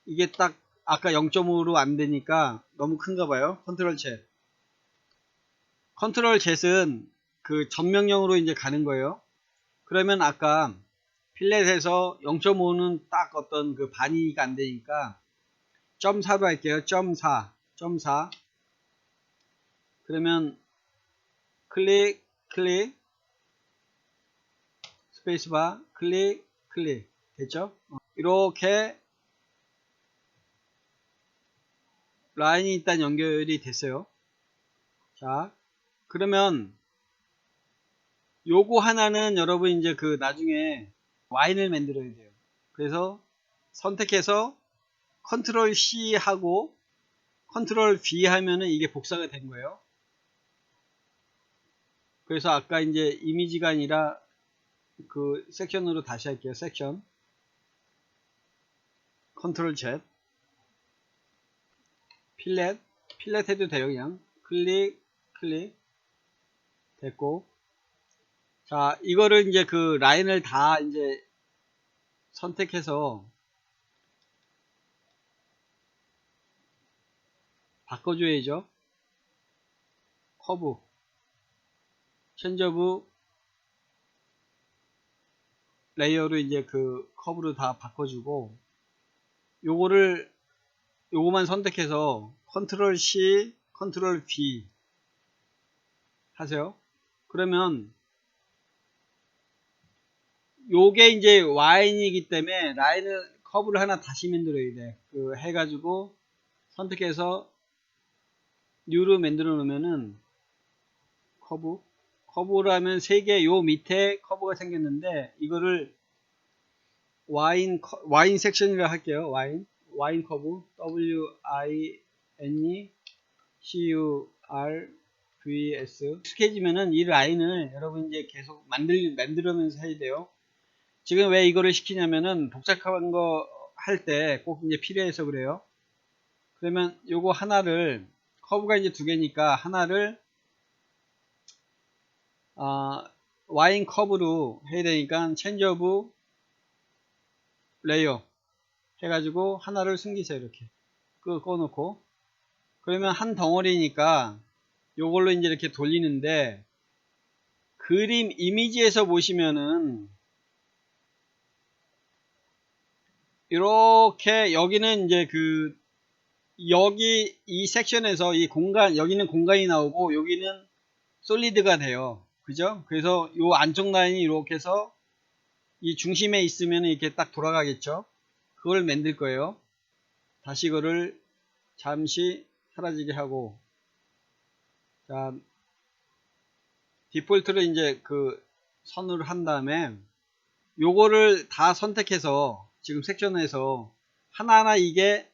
이게 딱 아까 0.5로 안 되니까 너무 큰가 봐요. 컨트롤 Z은 그 전명령으로 이제 가는 거예요. 그러면 아까 필렛에서 0.5는 딱 어떤 그 반이가 안 되니까 0.4로 할게요. 0.4 그러면 클릭 스페이스바 클릭 됐죠? 이렇게 라인이 일단 연결이 됐어요. 자, 그러면 요거 하나는 여러분 이제 그 나중에 와인을 만들어야 돼요. 그래서 선택해서 컨트롤 C 하고 컨트롤 V 하면은 이게 복사가 된 거예요. 그래서 아까 이제 이미지가 아니라 그 섹션으로 다시 할게요. 섹션 컨트롤 Z 필렛 해도 돼요. 그냥 클릭 됐고 자 이거를 이제 그 라인을 다 이제 선택해서 바꿔줘야죠. 커브 체인지 오브 레이어로 이제 그 커브로 다 바꿔주고 요거만 선택해서 컨트롤 C 컨트롤 V 하세요. 그러면 요게 이제 와인이기 때문에 라인을 커브를 하나 다시 만들어야 돼. 그 해가지고 선택해서 뉴로 만들어 놓으면은 커브로 하면 3개 요 밑에 커브가 생겼는데 이거를 와인 섹션이라 할게요. 와인 커브 WINE 익숙해지면은 이 라인을 여러분 이제 계속 만들면서 해야 돼요. 지금 왜 이거를 시키냐면은 복잡한 거 할 때 꼭 이제 필요해서 그래요. 그러면 요거 하나를 커브가 이제 2개니까 하나를 와인 커브로 해야 되니까 체인지 오브 레이어 해가지고 하나를 숨기세요. 이렇게 꺼놓고 그러면 한 덩어리니까 요걸로 이제 이렇게 돌리는데 그림 이미지에서 보시면은 이렇게 여기는 이제 여기 이 섹션에서 이 공간, 여기는 공간이 나오고 여기는 솔리드가 돼요. 그죠? 그래서 요 안쪽 라인이 이렇게 해서 이 중심에 있으면 이렇게 딱 돌아가겠죠? 그걸 만들 거예요. 다시 이거를 잠시 사라지게 하고, 자, 디폴트를 이제 선으로 한 다음에 요거를 다 선택해서 지금 섹션에서 하나하나 이게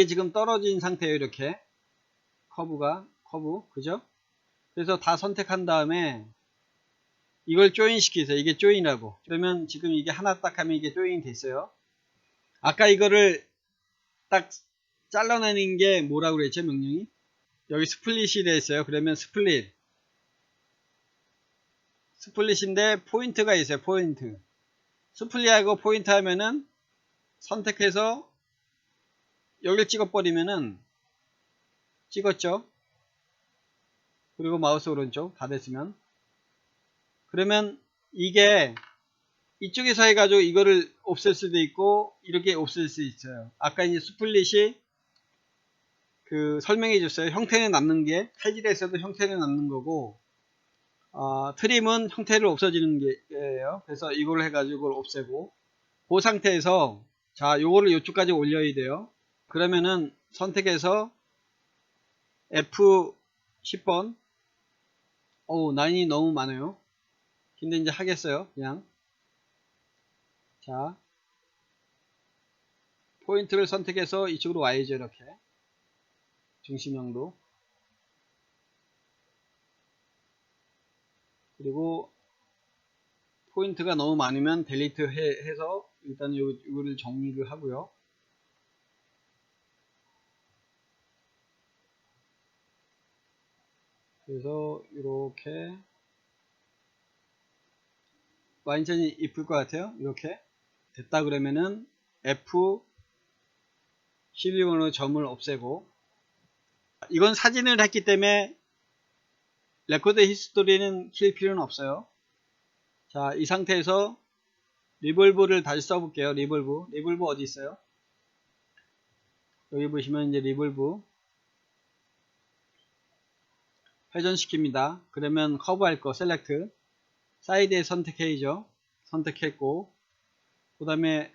지금 떨어진 상태예요. 이렇게 커브 그죠? 그래서 다 선택한 다음에 이걸 조인 시키세요. 이게 조인하고, 그러면 지금 이게 하나 딱 하면 이게 조인이 됐어요. 아까 이거를 딱 잘라내는 게 뭐라고 그랬죠? 명령이 여기 스플릿이 되어 있어요. 그러면 스플릿인데 포인트가 있어요. 포인트. 스플릿하고 포인트 하면은 선택해서 여기를 찍어버리면은 찍었죠. 그리고 마우스 오른쪽 다 됐으면, 그러면 이게 이쪽에서 해가지고 이거를 없앨 수도 있고 이렇게 없앨 수 있어요. 아까 이제 스플릿이 설명해 줬어요. 형태는 남는 게, 칼질에서도 형태는 남는 거고, 트림은 형태를 없어지는 게예요. 그래서 이걸 해가지고 이걸 없애고, 그 상태에서 자, 요거를 이쪽까지 올려야 돼요. 그러면은 선택해서 F10번. 라인이 너무 많아요. 근데 이제 하겠어요. 그냥 자, 포인트를 선택해서 이쪽으로 와야죠. 이렇게 중심형도, 그리고 포인트가 너무 많으면 델리트 해서 일단 이거를 정리를 하고요. 그래서 이렇게 완전히 이쁠 것 같아요. 이렇게 됐다 그러면은 F12번으로 점을 없애고, 이건 사진을 했기 때문에 레코드 히스토리는 킬 필요는 없어요. 자, 이 상태에서 리볼브를 다시 써볼게요. 리볼브 어디 있어요? 여기 보시면 이제 리볼브 회전시킵니다. 그러면 커브 할 거 셀렉트, 사이드에 선택해야죠. 선택했고, 그 다음에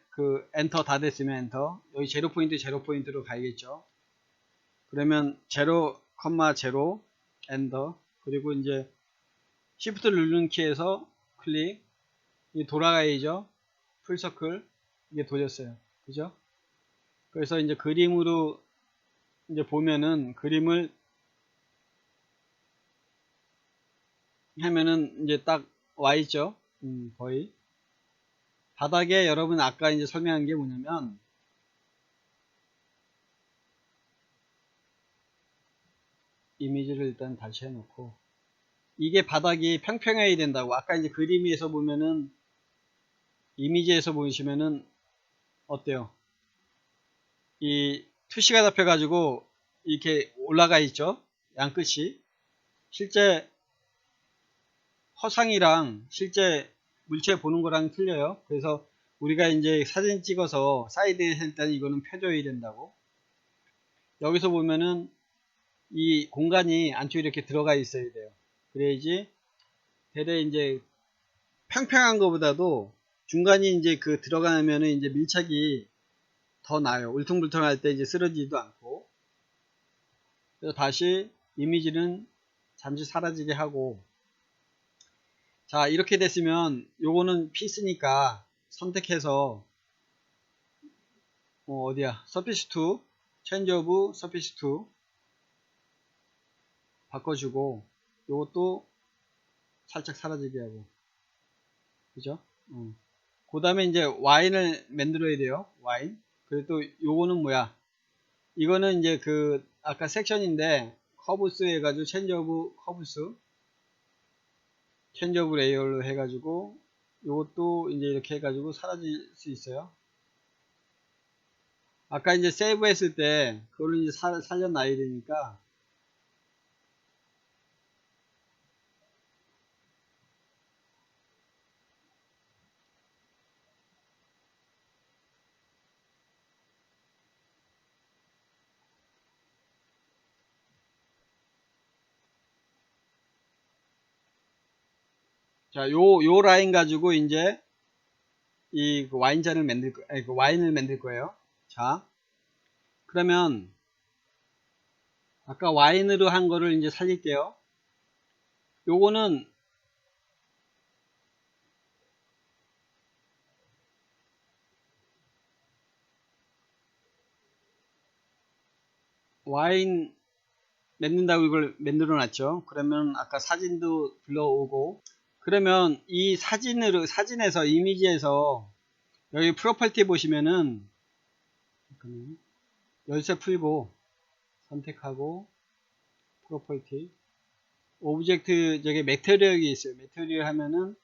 엔터 다 됐으면 엔터, 여기 제로 포인트로 가야겠죠. 그러면 0,0 엔터, 그리고 이제 시프트 누르는 키에서 클릭, 이게 돌아가야죠. 풀서클, 이게 돌렸어요. 그죠? 그래서 이제 그림으로 이제 보면은, 그림을 하면은 이제 딱 와 있죠. 거의 바닥에. 여러분 아까 이제 설명한 게 뭐냐면, 이미지를 일단 다시 해놓고, 이게 바닥이 평평해야 된다고. 아까 이제 그림에서 보면은, 이미지에서 보시면은 어때요? 이 투시가 잡혀 가지고 이렇게 올라가 있죠. 양끝이. 실제 허상이랑 실제 물체 보는 거랑 틀려요. 그래서 우리가 이제 사진 찍어서 사이드에 일단 이거는 펴줘야 된다고. 여기서 보면은 이 공간이 안쪽에 이렇게 들어가 있어야 돼요. 그래야지 대략 이제 평평한 것보다도 중간이 이제 들어가면은 이제 밀착이 더 나아요. 울퉁불퉁할 때 이제 쓰러지지도 않고. 그래서 다시 이미지는 잠시 사라지게 하고, 자, 이렇게 됐으면 요거는 피스니까 선택해서 어디야, 서피스 2, 체인지 오브 서피스 2 바꿔주고, 요것도 살짝 사라지게 하고, 그죠? 그 다음에 이제 와인을 만들어야 돼요. 와인. 그리고 또 요거는 뭐야, 이거는 이제 아까 섹션인데 커브스 해가지고 체인지 오브 커브스, 체인지 오브 레이어로 해가지고 요것도 이제 이렇게 해가지고 사라질 수 있어요. 아까 이제 세이브 했을 때 그거를 이제 살려놔야 되니까, 자, 요 라인 가지고 이제 이 와인잔을 그 와인을 만들 거예요. 자, 그러면 아까 와인으로 한 거를 이제 살릴게요. 요거는 와인 만든다고 이걸 만들어 놨죠. 그러면 아까 사진도 불러오고, 그러면 이 사진에서 이미지에서 여기 프로퍼티 보시면은 잠깐만요. 열쇠 풀고 선택하고 프로퍼티 오브젝트 저기 매테리얼이 있어요. 매테리얼 하면은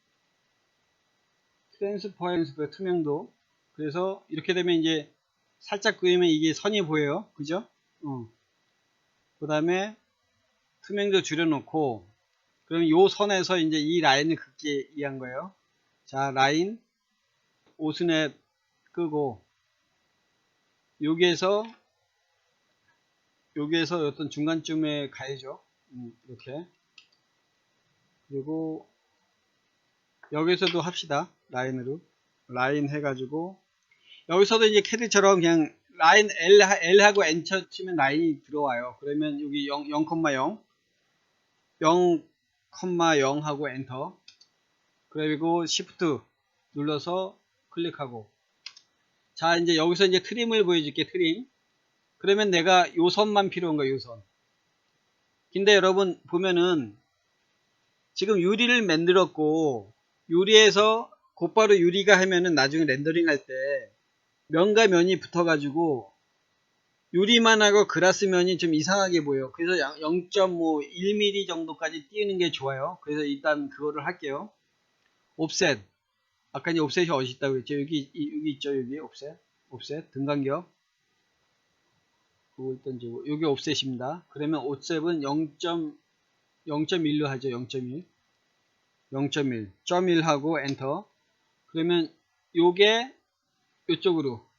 트랜스퍼런스 투명도. 그래서 이렇게 되면 이제 살짝 그리면 이게 선이 보여요. 그죠? 그 다음에 투명도 줄여놓고, 그럼 요 선에서 이제 이 라인을 긋기 위한 거예요. 자, 라인 오스냅 끄고 여기에서 어떤 중간쯤에 가야죠. 이렇게. 그리고 여기서도 합시다. 라인으로 라인 해가지고 여기서도 이제 캐릭처럼 그냥 라인 L하고 엔터 치면 라인이 들어와요. 그러면 여기 0,0 하고 엔터, 그리고 Shift 눌러서 클릭하고, 자, 이제 여기서 이제 트림을 보여줄게. 트림. 그러면 내가 요 선만 필요한 거야. 요 선. 근데 여러분 보면은 지금 유리를 만들었고, 유리에서 곧바로 유리가 하면은 나중에 렌더링 할 때 면과 면이 붙어가지고 유리만 하고 그라스 면이 좀 이상하게 보여요. 그래서 0.1mm 정도까지 띄우는 게 좋아요. 그래서 일단 그거를 할게요. 옵셋. 아까 이제 옵셋이 어디 있다고 했죠? 여기 있죠. 여기 옵셋 등간격. 그거 일단 주고 여기 옵셋입니다. 그러면 옵셋은 0.1로 하죠. 0.1 0.1 하고 엔터. 그러면 요게 요쪽으로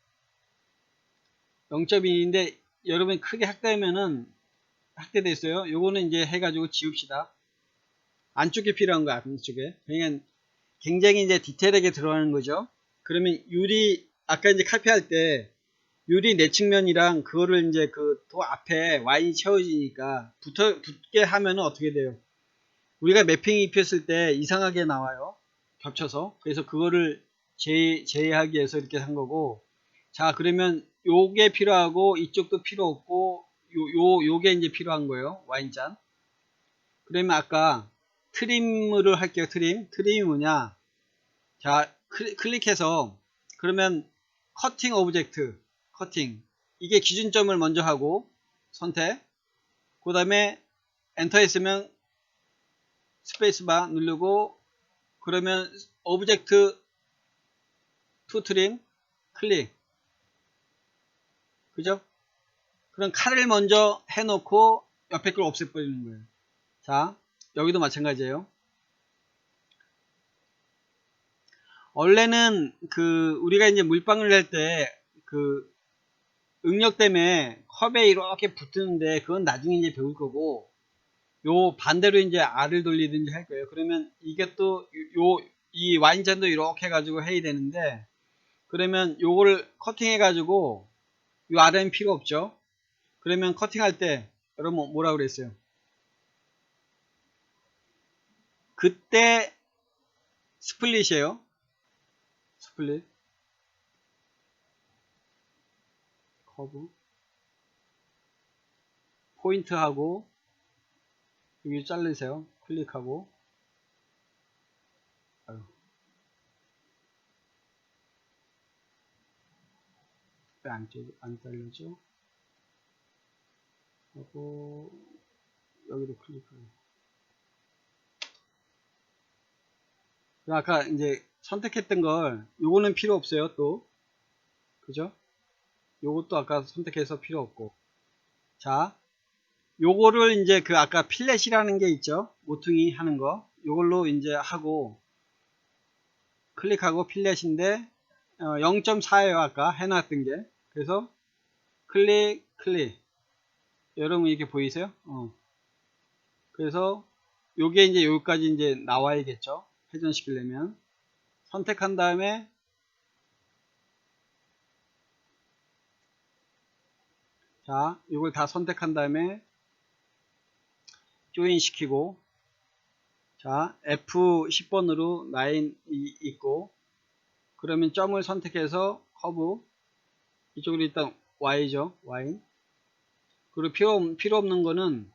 0.1인데 여러분 크게 확대됐어요. 요거는 이제 해가지고 지웁시다. 안쪽에 필요한 거 안쪽에. 그냥 굉장히 이제 디테일하게 들어가는 거죠. 그러면 유리 아까 이제 카피할 때 유리 내측면이랑 그거를 이제 그 도 앞에 와인이 채워지니까 붙게 하면은 어떻게 돼요? 우리가 매핑 입혔을 때 이상하게 나와요. 겹쳐서. 그래서 그거를 제외하기 위해서 이렇게 한 거고. 자, 그러면 요게 필요하고 이쪽도 필요 없고 요게 이제 필요한 거예요. 와인잔. 그러면 아까 트림을 할게요. 트림이 뭐냐? 자, 클릭해서 그러면 커팅 오브젝트, 커팅. 이게 기준점을 먼저 하고 선택. 그 다음에 엔터 했으면 스페이스바 누르고, 그러면 오브젝트 투 트림 클릭. 그죠? 그럼 칼을 먼저 해놓고 옆에 걸 없애버리는 거예요. 자, 여기도 마찬가지예요. 원래는 우리가 이제 물방울 할 때 응력 때문에 컵에 이렇게 붙는데 그건 나중에 이제 배울 거고, 요 반대로 이제 R을 돌리든지 할 거예요. 그러면 이게 또 이 와인잔도 이렇게 해가지고 해야 되는데, 그러면 요거를 커팅해 가지고 요 R은 필요 없죠. 그러면 커팅할 때 여러분 뭐라 그랬어요? 그때 스플릿이에요. 스플릿 커브 포인트하고 여기 자르세요. 클릭하고. 아유, 왜 안 잘리죠? 하고 여기도 클릭하고. 아까 이제 선택했던 걸 요거는 필요 없어요. 또 그죠? 요것도 아까 선택해서 필요 없고. 자, 요거를 이제 아까 필렛이라는 게 있죠. 모퉁이 하는 거. 요걸로 이제 하고 클릭하고 필렛인데 0.4예요. 아까 해놨던 게. 그래서 클릭. 여러분 이렇게 보이세요? 그래서 요게 이제 여기까지 이제 나와야겠죠. 회전시키려면 선택한 다음에 자, 이걸 다 선택한 다음에 조인 시키고 자, F10번으로 라인 있고 그러면 점을 선택해서 커브 이쪽으로 일단 Y죠. Y. 그리고 필요 없는 거는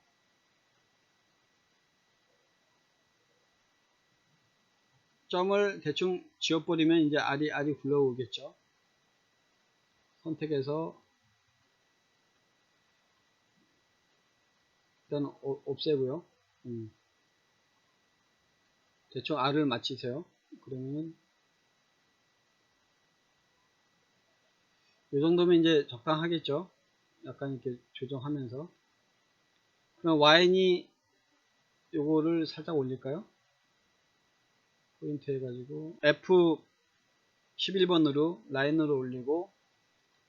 점을 대충 지워버리면 이제 R이 굴러오겠죠. 선택해서 일단 없애고요. 대충 R을 맞추세요. 그러면은 이 정도면 이제 적당하겠죠. 약간 이렇게 조정하면서. 그럼 Y니 요거를 살짝 올릴까요? 포인트 해가지고 F11번으로 라인으로 올리고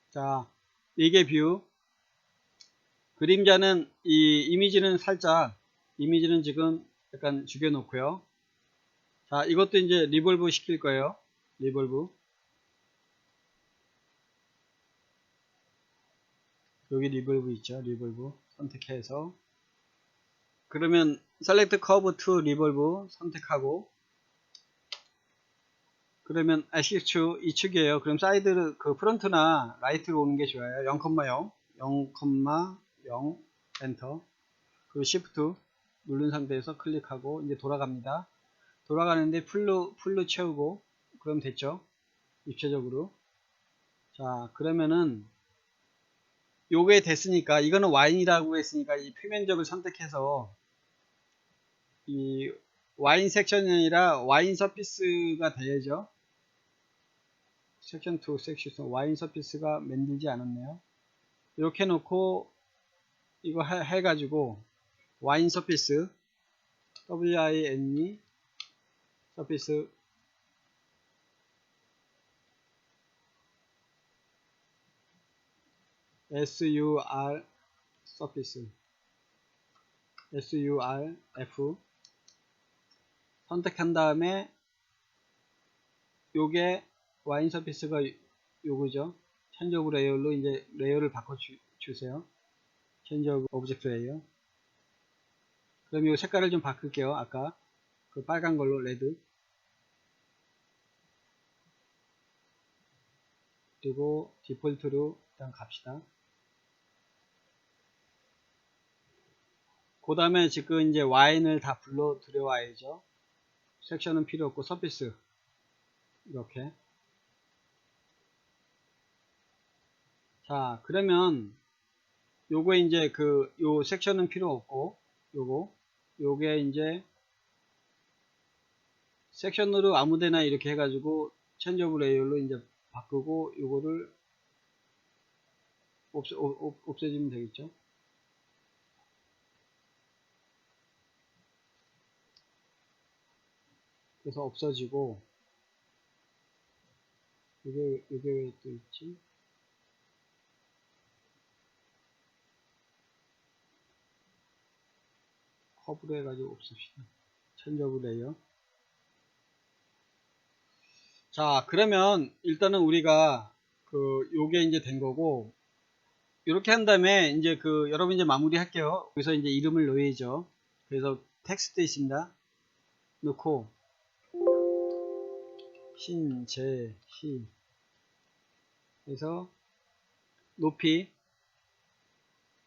자 이게 뷰 그림자는 이 이미지는 살짝 이미지는 지금 약간 죽여 놓고요. 자 이것도 이제 리볼브 시킬 거예요. 리볼브 여기 리볼브 있죠. 리볼브 선택해서 그러면 Select Curve to Revolve 선택하고 그러면 X 이 축이에요. 그럼 사이드 그 프론트나 라이트로 오는 게 좋아요. 0,0 0,0 엔터 그리고 Shift 누른 상태에서 클릭하고 이제 돌아갑니다. 돌아가는데 풀로 채우고 그럼 됐죠. 입체적으로 자 그러면은 요게 됐으니까 이거는 와인이라고 했으니까 이 표면적을 선택해서 이 와인 섹션이 아니라 와인 서피스가 돼야죠. 섹션 2 섹션 와인 서피스가 만들지 않았네요. 이렇게 놓고 이거 해가지고 와인 서피스 WINE 서피스 SUR 서피스 SURF 선택한 다음에 요게 와인 서피스가 요거죠. 체인지 오브 레이어로 이제 레이어를 바꿔 주세요. 체인지 오브 오브젝트 레이어. 그럼 요 색깔을 좀 바꿀게요. 아까 그 빨간 걸로 레드. 그리고 디폴트로 일단 갑시다. 그 다음에 지금 이제 와인을 다 불러 들여와야죠. 섹션은 필요 없고 서피스 이렇게. 자 그러면 요거 이제 요 섹션은 필요 없고 요게 이제 섹션으로 아무데나 이렇게 해가지고 체인지 오브 레이어로 이제 바꾸고 요거를 없애주면 되겠죠. 그래서 없어지고 요게 왜 또 있지? 커브로 해가지고 없앱시다. 체인지 오브 레이어. 자 그러면 일단은 우리가 요게 이제 된 거고 이렇게 한 다음에 이제 여러분 이제 마무리 할게요. 여기서 이제 이름을 넣어야죠. 그래서 텍스트 있습니다. 넣고 신재희 그래서 높이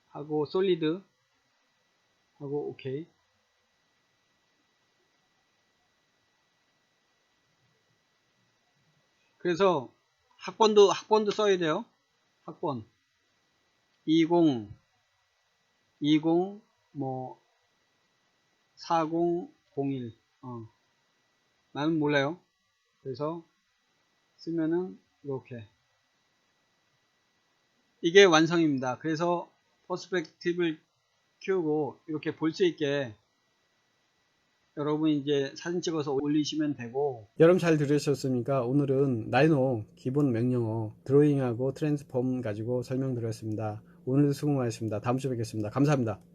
하고 솔리드 하고 오케이. 그래서 학번도 써야 돼요. 학번 20 뭐 4001 나는 몰라요. 그래서 쓰면은 이렇게 이게 완성입니다. 그래서 퍼스펙티브를 키우고 이렇게 볼 수 있게 여러분 이제 사진 찍어서 올리시면 되고 여러분 잘 들으셨습니까? 오늘은 라이노 기본 명령어 드로잉하고 트랜스폼 가지고 설명드렸습니다. 오늘도 수고 많으셨습니다. 다음 주에 뵙겠습니다. 감사합니다.